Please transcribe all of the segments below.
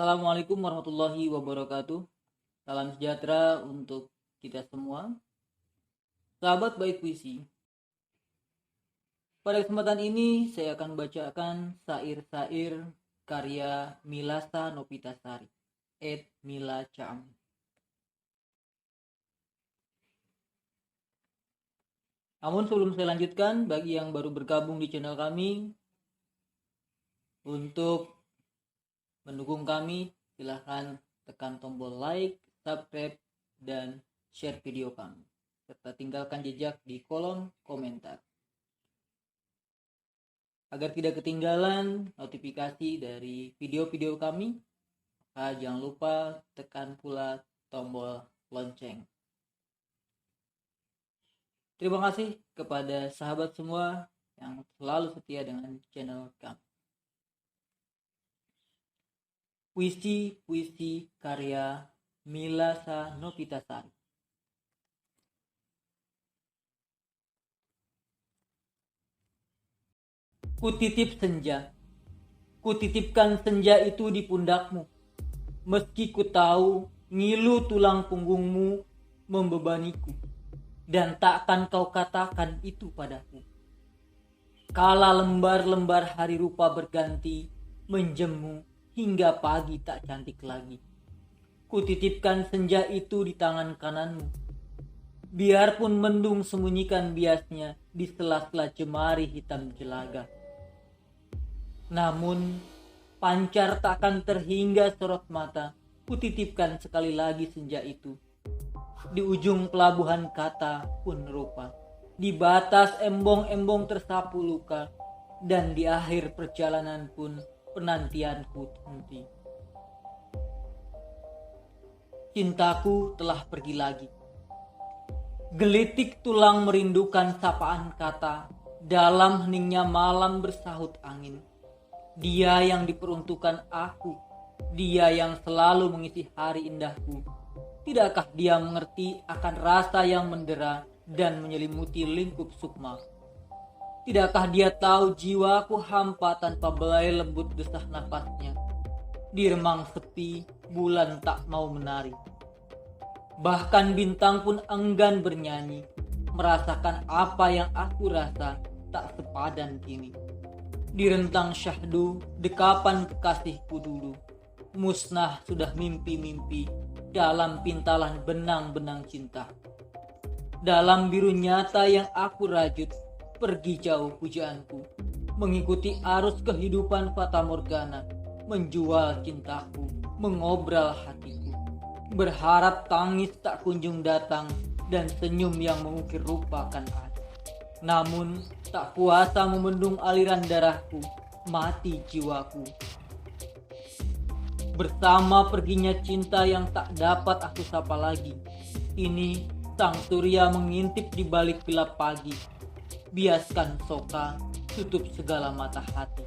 Assalamualaikum warahmatullahi wabarakatuh. Salam sejahtera untuk kita semua. Sahabat baik puisi. Pada kesempatan ini saya akan bacakan syair-syair karya Milasa Nopitasari, Mila Cham. Namun sebelum saya lanjutkan, bagi yang baru bergabung di channel kami, untuk mendukung kami, silahkan tekan tombol like, subscribe, dan share video kami, serta tinggalkan jejak di kolom komentar. Agar tidak ketinggalan notifikasi dari video-video kami, maka jangan lupa tekan pula tombol lonceng. Terima kasih kepada sahabat semua yang selalu setia dengan channel kami. Puisi karya Milasa Nopitasari. Kutitip senja, kutitipkan senja itu di pundakmu, meski ku tahu ngilu tulang punggungmu membebaniku, dan takkan kau katakan itu padaku. Kala lembar-lembar hari rupa berganti, menjemu hingga pagi tak cantik lagi. Kutitipkan senja itu di tangan kananmu, biarpun mendung sembunyikan biasnya di sela-sela jemari hitam jelaga. Namun pancar takkan terhingga sorot mata, kutitipkan sekali lagi senja itu. Di ujung pelabuhan kata pun rupa, di batas embong-embong tersapu luka, dan di akhir perjalanan pun penantianku henti. Cintaku telah pergi lagi. Gelitik tulang merindukan sapaan kata, dalam heningnya malam bersahut angin. Dia yang diperuntukkan aku, dia yang selalu mengisi hari indahku. Tidakkah dia mengerti akan rasa yang mendera dan menyelimuti lingkup sukma? Tidakkah dia tahu jiwaku hampa tanpa belai lembut desah nafasnya? Di remang sepi, bulan tak mau menari. Bahkan bintang pun enggan bernyanyi, merasakan apa yang aku rasa tak sepadan kini. Di rentang syahdu, dekapan kekasihku dulu, musnah sudah mimpi-mimpi dalam pintalan benang-benang cinta. Dalam biru nyata yang aku rajut, pergi jauh pujaanku, mengikuti arus kehidupan fata morgana, menjual cintaku, mengobral hatiku, berharap tangis tak kunjung datang dan senyum yang mengukir rupakan ada. Namun tak kuasa membendung aliran darahku, mati jiwaku. Bersama perginya cinta yang tak dapat aku sapa lagi, ini sang surya mengintip di balik gelap pagi. Biaskan soka tutup segala mata hati.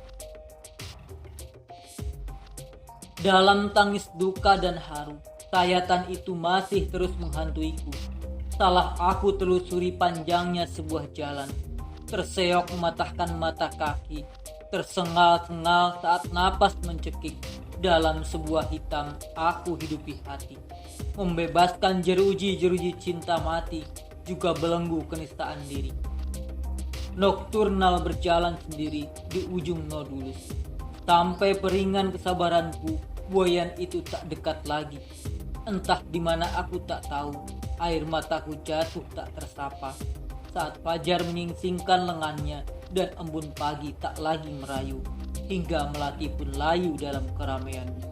Dalam tangis duka dan haru, sayatan itu masih terus menghantuiku. Salah aku telusuri panjangnya sebuah jalan, terseok mematahkan mata kaki, tersengal-sengal saat napas mencekik. Dalam sebuah hitam aku hidupi hati, membebaskan jeruji-jeruji cinta mati, juga belenggu kenistaan diri. Nokturnal berjalan sendiri di ujung nodulus, sampai peringan kesabaranku, buayan itu tak dekat lagi. Entah di mana aku tak tahu, air mataku jatuh tak tersapa saat fajar menyingsingkan lengannya dan embun pagi tak lagi merayu, hingga melati pun layu dalam keramaiannya.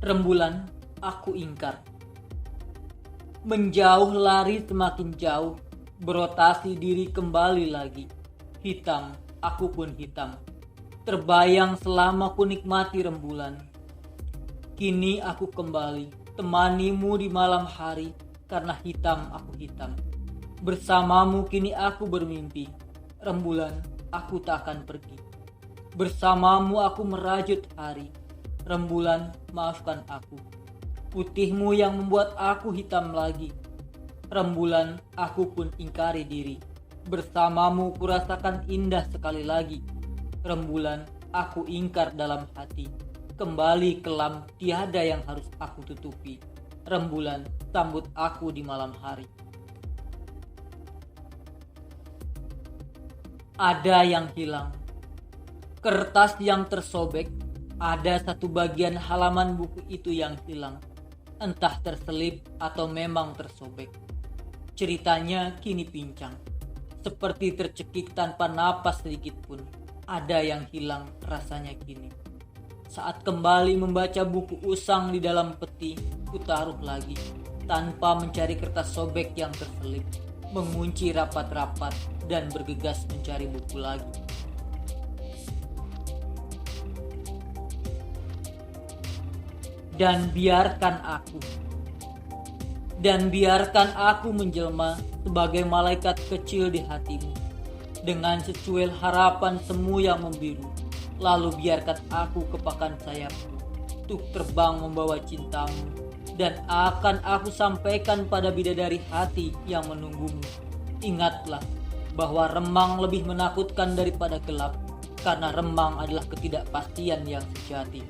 Rembulan aku ingkar, menjauh lari semakin jauh, berotasi diri kembali lagi. Hitam, aku pun hitam, terbayang selama ku nikmati rembulan. Kini aku kembali, temanimu di malam hari, karena hitam aku hitam. Bersamamu kini aku bermimpi, rembulan aku tak akan pergi. Bersamamu aku merajut hari, rembulan maafkan aku. Putihmu yang membuat aku hitam lagi, rembulan aku pun ingkari diri. Bersamamu kurasakan indah sekali lagi. Rembulan, aku ingkar dalam hati. Kembali kelam, tiada yang harus aku tutupi. Rembulan, sambut aku di malam hari. Ada yang hilang. Kertas yang tersobek. Ada satu bagian halaman buku itu yang hilang. Entah terselip atau memang tersobek. Ceritanya kini pincang. Seperti tercekik tanpa napas sedikit pun. Ada yang hilang rasanya kini. Saat kembali membaca buku usang di dalam peti, kutaruh lagi, tanpa mencari kertas sobek yang terselip, mengunci rapat-rapat, dan bergegas mencari buku lagi. Dan biarkan aku menjelma sebagai malaikat kecil di hatimu, dengan secuil harapan semu yang membiru. Lalu biarkan aku kepakan sayapku untuk terbang membawa cintamu, dan akan aku sampaikan pada bidadari hati yang menunggumu. Ingatlah bahwa remang lebih menakutkan daripada gelap, karena remang adalah ketidakpastian yang sejati.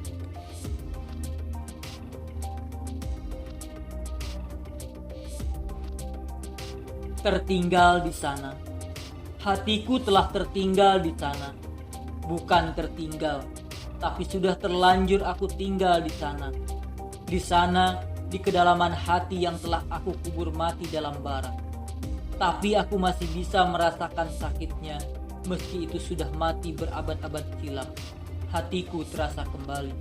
Tertinggal di sana. Hatiku telah tertinggal di sana. Bukan tertinggal, tapi sudah terlanjur aku tinggal di sana. Di sana, di kedalaman hati yang telah aku kubur mati dalam bara. Tapi aku masih bisa merasakan sakitnya, meski itu sudah mati berabad-abad silam. Hatiku terasa kembali.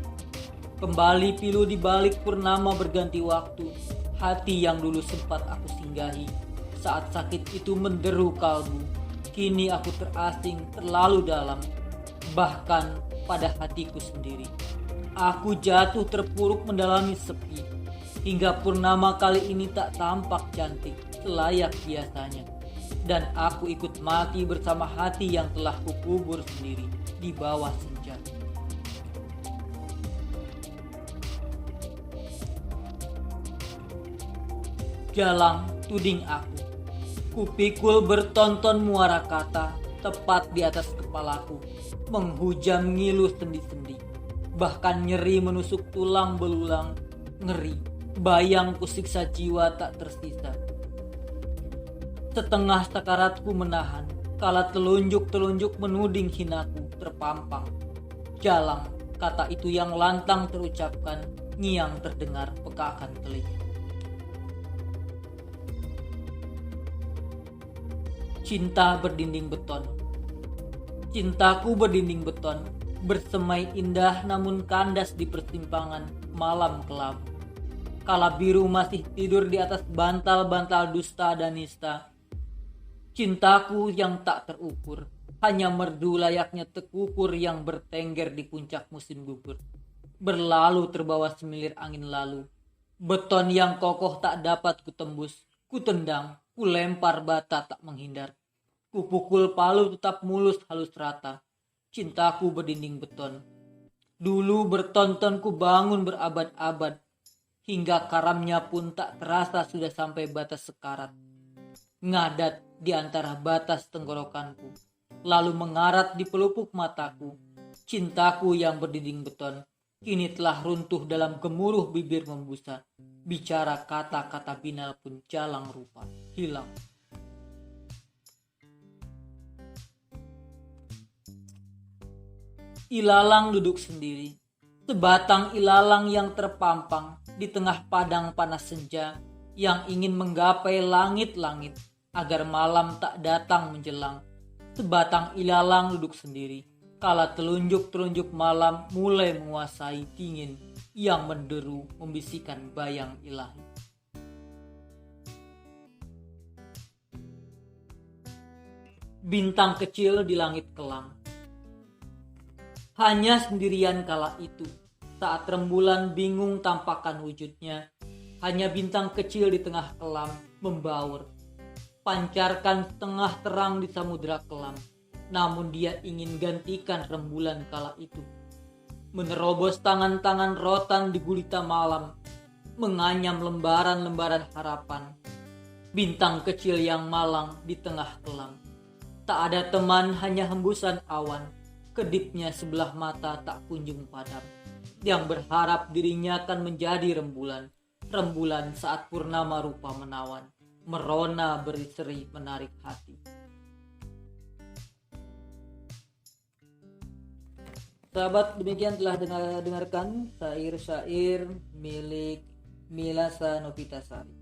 Kembali pilu di balik purnama berganti waktu. Hati yang dulu sempat aku singgahi. Saat sakit itu menderu kalbu. Kini aku terasing terlalu dalam. Bahkan pada hatiku sendiri. Aku jatuh terpuruk mendalami sepi. Hingga purnama kali ini tak tampak cantik selayak biasanya. Dan aku ikut mati bersama hati yang telah kukubur sendiri di bawah senja. Jalang tuding aku. Kupikul bertonton muara kata tepat di atas kepalaku. Menghujam ngilu sendi-sendi. Bahkan nyeri menusuk tulang belulang. Ngeri, bayang kusiksa jiwa tak tersisa. Setengah sakaratku menahan, kala telunjuk-telunjuk menuding hinaku terpampang. Jalang, kata itu yang lantang terucapkan, ngiang terdengar pekakan telinga. Cinta berdinding beton. Cintaku berdinding beton, bersemai indah namun kandas di persimpangan malam kelam. Kala biru masih tidur di atas bantal-bantal dusta dan nista. Cintaku yang tak terukur, hanya merdu layaknya tekukur yang bertengger di puncak musim gugur. Berlalu terbawa semilir angin lalu. Beton yang kokoh tak dapat kutembus, kutendang, kulempar bata tak menghindar. Kupukul palu tetap mulus halus rata. Cintaku berdinding beton. Dulu bertonton ku bangun berabad-abad. Hingga karamnya pun tak terasa sudah sampai batas sekarat. Ngadat di antara batas tenggorokanku. Lalu mengarat di pelupuk mataku. Cintaku yang berdinding beton. Kini telah runtuh dalam gemuruh bibir membusa. Bicara kata-kata binal pun jalang rupa. Hilang. Ilalang duduk sendiri. Sebatang ilalang yang terpampang di tengah padang panas senja yang ingin menggapai langit-langit agar malam tak datang menjelang. Sebatang ilalang duduk sendiri kala telunjuk-telunjuk malam mulai menguasai dingin yang menderu membisikkan bayang ilahi. Bintang kecil di langit kelam. Hanya sendirian kala itu, saat rembulan bingung tampakkan wujudnya, hanya bintang kecil di tengah kelam membaur, pancarkan setengah terang di samudera kelam. Namun dia ingin gantikan rembulan kala itu, menerobos tangan-tangan rotan di gulita malam, menganyam lembaran-lembaran harapan. Bintang kecil yang malang di tengah kelam, Tak ada teman, hanya hembusan awan. Kedipnya sebelah mata tak kunjung padam. Yang berharap dirinya akan menjadi rembulan. Rembulan saat purnama rupa menawan. Merona berseri menarik hati. Sahabat, demikian telah dengarkan syair-syair milik Milasa Novitasari.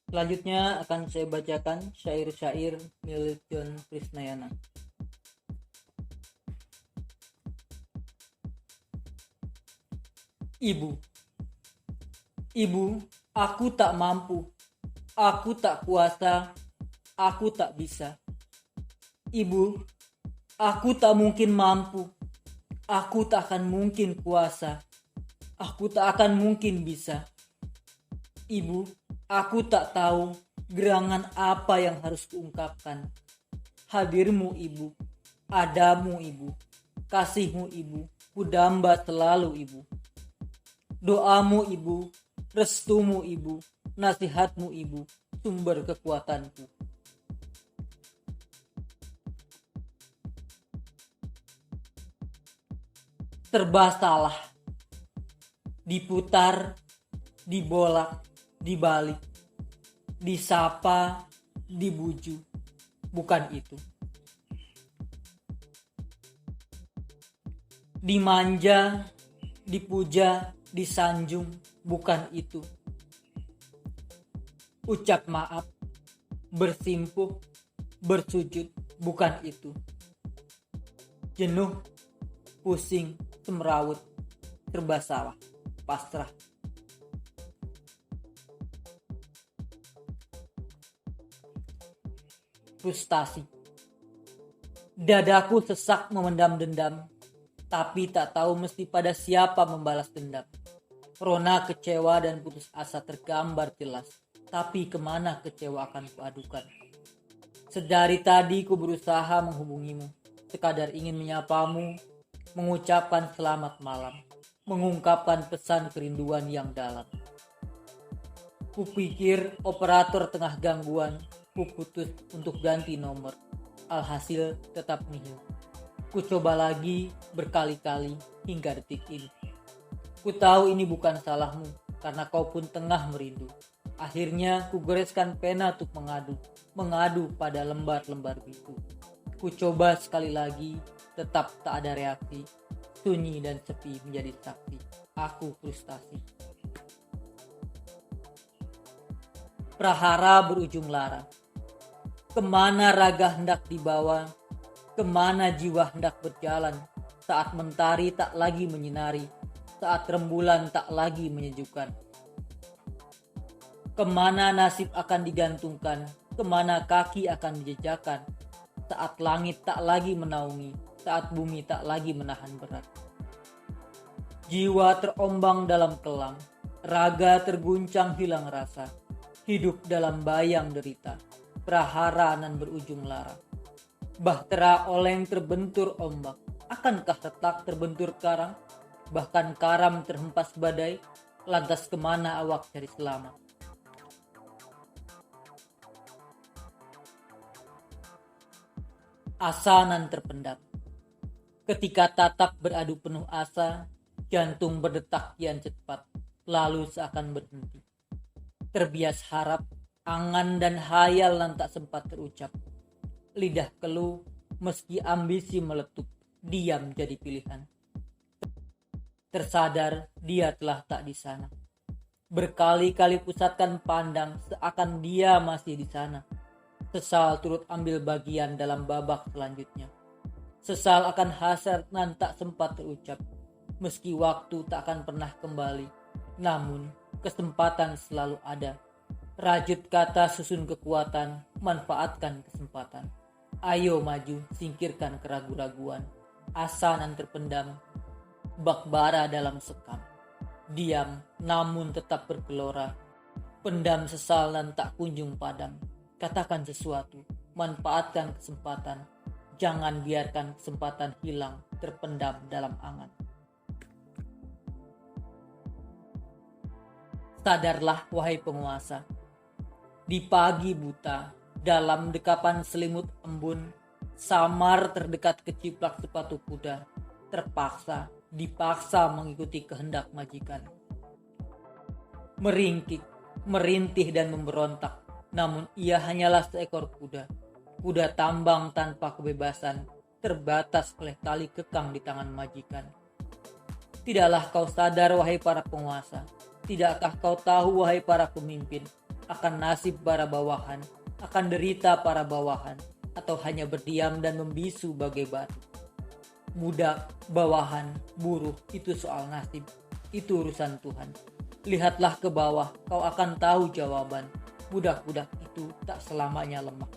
Selanjutnya akan saya bacakan syair-syair milik John Krisnayana. Ibu, aku tak mampu, aku tak kuasa, aku tak bisa. Ibu, aku tak mungkin mampu, aku tak akan mungkin kuasa, aku tak akan mungkin bisa. Ibu, aku tak tahu gerangan apa yang harus kuungkapkan. Hadirmu ibu, adamu ibu, kasihmu ibu, kudamba selalu ibu. Doamu ibu, restumu ibu, nasihatmu ibu, sumber kekuatanku. Serba salah, diputar, dibolak, dibalik, disapa, dibuju, bukan itu. Dimanja, dipuja, disanjung, bukan itu. Ucap maaf, bersimpuh, bersujud, bukan itu. Jenuh, pusing, semrawut, serba salah, pasrah. Frustasi. Dadaku sesak memendam dendam, tapi tak tahu mesti pada siapa membalas dendam. Rona kecewa dan putus asa tergambar jelas, tapi kemana kecewa akan kuadukan. Sedari tadi ku berusaha menghubungimu, sekadar ingin menyapamu, mengucapkan selamat malam, mengungkapkan pesan kerinduan yang dalam. Kupikir operator tengah gangguan, ku putus untuk ganti nomor, alhasil tetap nihil. Ku coba lagi berkali-kali hingga detik ini. Ku tahu ini bukan salahmu, karena kau pun tengah merindu. Akhirnya ku goreskan pena untuk mengadu pada lembar-lembar biru. Ku coba sekali lagi, tetap tak ada reaksi. Sunyi dan sepi menjadi saksi. Aku frustasi. Prahara berujung lara. Kemana raga hendak dibawa? Kemana jiwa hendak berjalan? Saat mentari tak lagi menyinari, saat rembulan tak lagi menyejukkan. Kemana nasib akan digantungkan? Kemana kaki akan dijejakkan? Saat langit tak lagi menaungi, saat bumi tak lagi menahan berat. Jiwa terombang dalam kelang, raga terguncang hilang rasa, hidup dalam bayang derita, prahara nan berujung lara. Bahtera oleng terbentur ombak, akankah retak terbentur karang? Bahkan karam terhempas badai, lantas kemana awak cari selamat? Asa nan terpendam. Ketika tatap beradu penuh asa, jantung berdetak kian cepat, lalu seakan berhenti. Terbias harap, angan dan hayal nan tak sempat terucap. Lidah keluh, meski ambisi meletup, diam jadi pilihan. Tersadar dia telah tak di sana. Berkali-kali pusatkan pandang seakan dia masih di sana. Sesal turut ambil bagian dalam babak selanjutnya. Sesal akan hasrat nan tak sempat terucap. Meski waktu tak akan pernah kembali, namun kesempatan selalu ada. Rajut kata susun kekuatan, manfaatkan kesempatan. Ayo maju, singkirkan keraguan-raguan. Asa nan terpendam, bak bara dalam sekam. Diam namun tetap bergelora. Pendam sesal dan tak kunjung padam. Katakan sesuatu, manfaatkan kesempatan. Jangan biarkan kesempatan hilang terpendam dalam angan. Sadarlah wahai penguasa, di pagi buta, dalam dekapan selimut embun, samar terdekat keciplak sepatu kuda, terpaksa, dipaksa mengikuti kehendak majikan. Meringkik, merintih dan memberontak, namun ia hanyalah seekor kuda. Kuda tambang tanpa kebebasan, terbatas oleh tali kekang di tangan majikan. Tidaklah kau sadar wahai para penguasa, tidakkah kau tahu wahai para pemimpin, akan nasib para bawahan, akan derita para bawahan, atau hanya berdiam dan membisu bagai batu? Budak, bawahan, buruh, itu soal nasib, itu urusan Tuhan. Lihatlah ke bawah, kau akan tahu jawaban. Budak-budak itu tak selamanya lemah.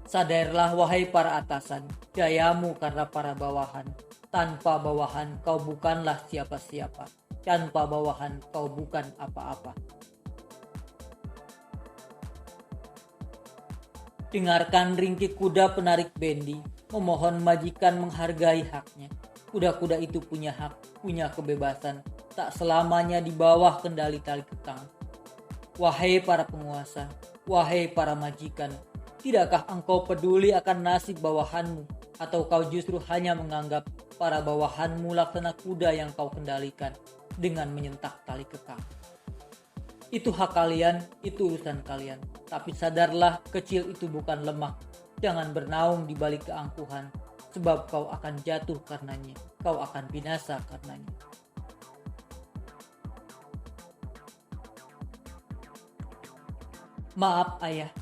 Sadarlah wahai para atasan, dayamu karena para bawahan. Tanpa bawahan kau bukanlah siapa-siapa. Tanpa bawahan kau bukan apa-apa. Dengarkan ringkik kuda penarik bendi, memohon majikan menghargai haknya. Kuda-kuda itu punya hak, punya kebebasan, tak selamanya di bawah kendali tali kekang. Wahai para penguasa, wahai para majikan, tidakkah engkau peduli akan nasib bawahanmu, atau kau justru hanya menganggap para bawahanmu laksana kuda yang kau kendalikan dengan menyentak tali kekang? Itu hak kalian, itu urusan kalian. Tapi sadarlah, kecil itu bukan lemah. Jangan bernaung di balik keangkuhan, sebab kau akan jatuh karenanya, kau akan binasa karenanya. Maaf ayah,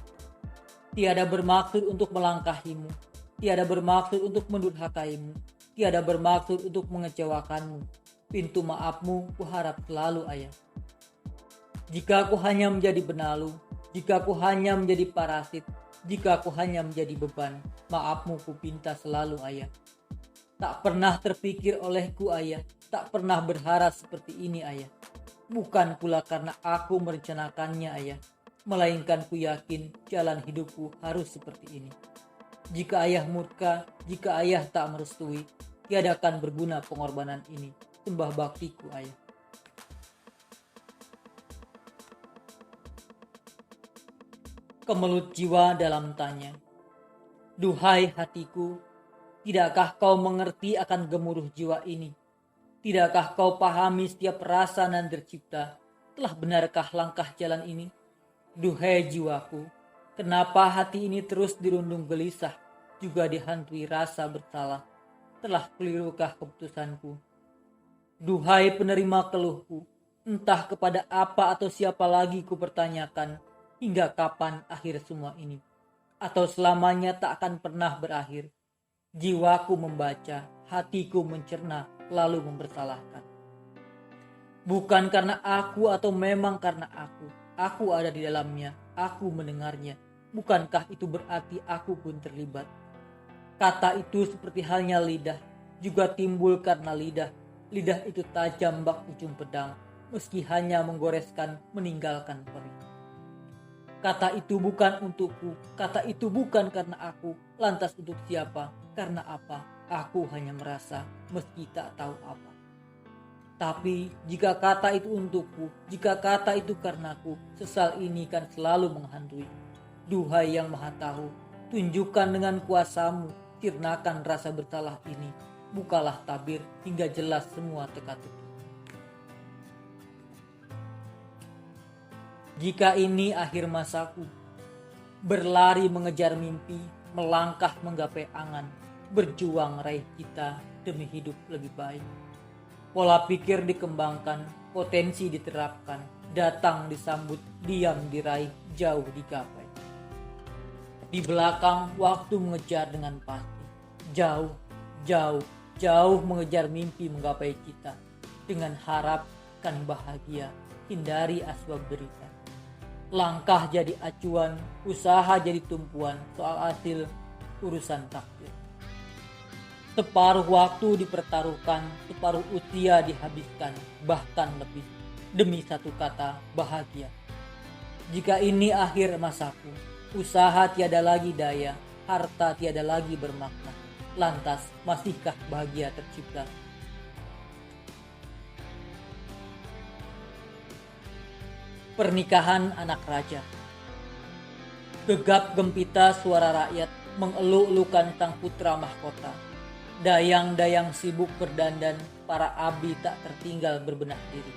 tiada bermaksud untuk melangkahimu, tiada bermaksud untuk mendurhakaimu, tiada bermaksud untuk mengecewakanmu. Pintu maafmu kuharap selalu ayah. Jika aku hanya menjadi benalu, jika aku hanya menjadi parasit, jika aku hanya menjadi beban, maafmu ku pinta selalu ayah. Tak pernah terpikir olehku ayah, tak pernah berharap seperti ini ayah. Bukan pula karena aku merencanakannya ayah, melainkan ku yakin jalan hidupku harus seperti ini. Jika ayah murka, jika ayah tak merestui, tiada akan berguna pengorbanan ini. Sembah baktiku ayah. Kemelut jiwa dalam tanya, duhai hatiku, tidakkah kau mengerti akan gemuruh jiwa ini? Tidakkah kau pahami setiap rasa nan tercipta? Telah benarkah langkah jalan ini? Duhai jiwaku, kenapa hati ini terus dirundung gelisah, juga dihantui rasa bersalah? Telah kelirukah keputusanku? Duhai penerima keluhku, entah kepada apa atau siapa lagi ku pertanyakan, hingga kapan akhir semua ini? Atau selamanya tak akan pernah berakhir? Jiwaku membaca, hatiku mencerna, lalu mempersalahkan. Bukan karena aku atau memang karena aku ada di dalamnya, aku mendengarnya. Bukankah itu berarti aku pun terlibat? Kata itu seperti halnya lidah, juga timbul karena lidah. Lidah itu tajam bak ujung pedang, meski hanya menggoreskan, meninggalkan perih. Kata itu bukan untukku, kata itu bukan karena aku, lantas untuk siapa, karena apa? Aku hanya merasa, meski tak tahu apa. Tapi jika kata itu untukku, jika kata itu karenaku, sesal ini kan selalu menghantui. Duhai yang maha tahu, tunjukkan dengan kuasamu, sirnakan rasa bersalah ini. Bukalah tabir hingga jelas semua teka-teki. Jika ini akhir masaku, berlari mengejar mimpi, melangkah menggapai angan, berjuang raih cita demi hidup lebih baik. Pola pikir dikembangkan, potensi diterapkan, datang disambut, diam diraih, jauh digapai. Di belakang waktu mengejar dengan pasti, jauh, jauh, jauh mengejar mimpi menggapai cita. Dengan harapkan bahagia, hindari asbab derita. Langkah jadi acuan, usaha jadi tumpuan, soal hasil urusan takdir. Separuh waktu dipertaruhkan, separuh usia dihabiskan, bahkan lebih, demi satu kata bahagia. Jika ini akhir masaku, usaha tiada lagi daya, harta tiada lagi bermakna. Lantas, masihkah bahagia tercipta? Pernikahan anak raja. Gegap gempita suara rakyat mengeluk-elukan sang putra mahkota. Dayang-dayang sibuk berdandan, para abdi tak tertinggal berbenah diri.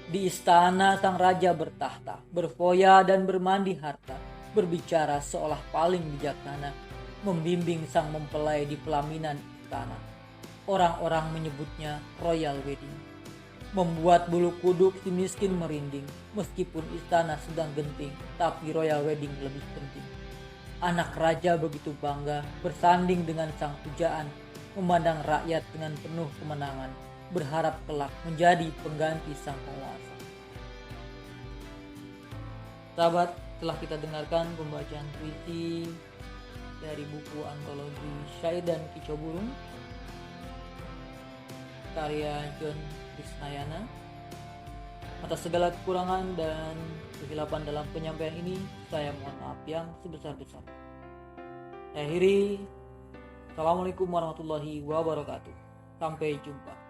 Di istana sang raja bertahta, berfoya dan bermandi harta, berbicara seolah paling bijaksana, membimbing sang mempelai di pelaminan istana. Orang-orang menyebutnya royal wedding. Membuat bulu kuduk si miskin merinding, meskipun istana sedang genting, tapi royal wedding lebih penting. Anak raja begitu bangga, bersanding dengan sang pujaan, memandang rakyat dengan penuh kemenangan, berharap kelak menjadi pengganti sang penguasa. Sahabat, telah kita dengarkan pembacaan puisi dari buku antologi Syair dan Kicau Burung karya John Krisnayana. Atas segala kekurangan dan kesilapan dalam penyampaian ini, saya mohon maaf yang sebesar-besar. Saya akhiri. Assalamualaikum warahmatullahi wabarakatuh. Sampai jumpa.